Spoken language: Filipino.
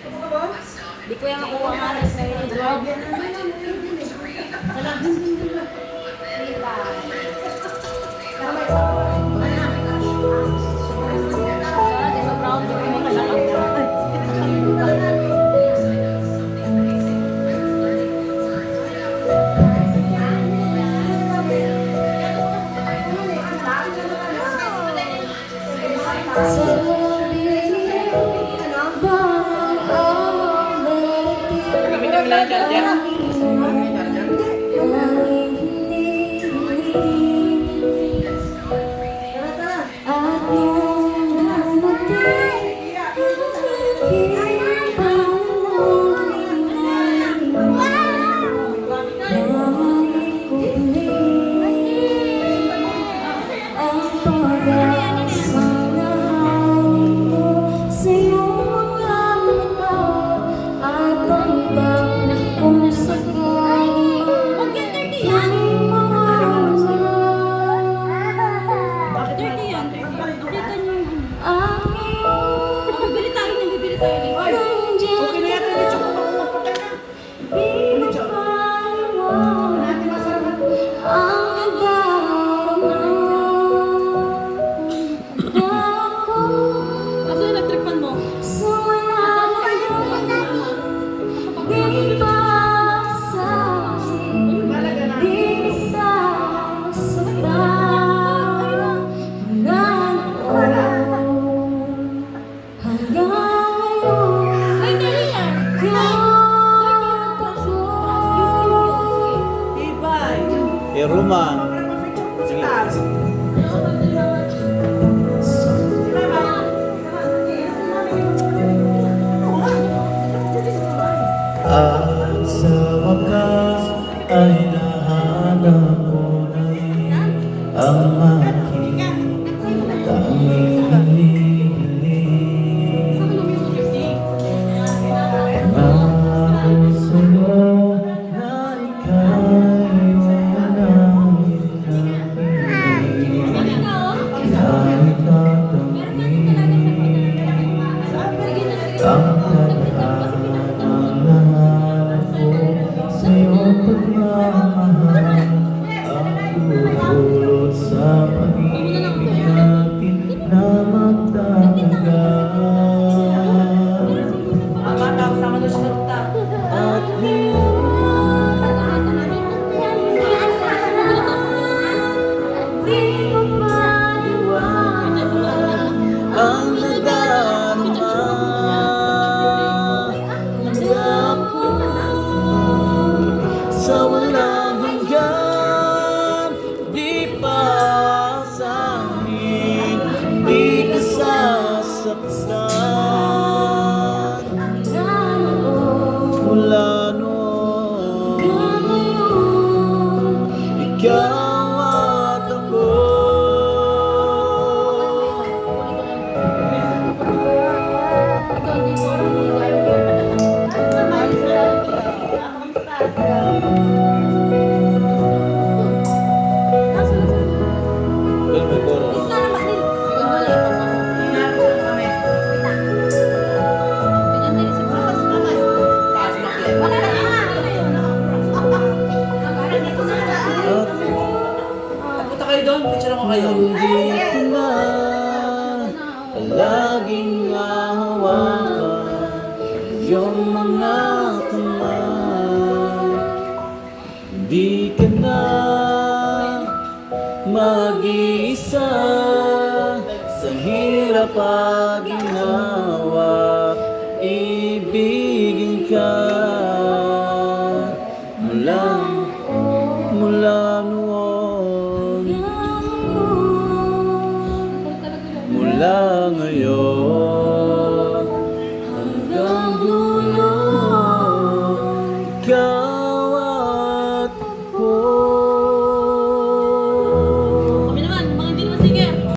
Di ko yung nakuha nga na sa drug. Roman. At sa wakas ay nahanap ko na ang aking tanging hinihiling. Pangako sa'yo na ika'y walang ikapiling, kahit tatangin ang paghahanap ko sa'yo pagmamahal ang dulot sa pag-ibig natin na magtatagal. At ang nadarama ako sa walang hanggan, di pa sa amin, di ka sasaktan. Mula noon, ikaw at ako. Punta kayo doon, picture ako kayo. Nandito na, palaging hahawakan iyong mga kamay. Di ka na mag-iisa sa hirap at ginawa. Ibigin ka mula noon, mula ngayon.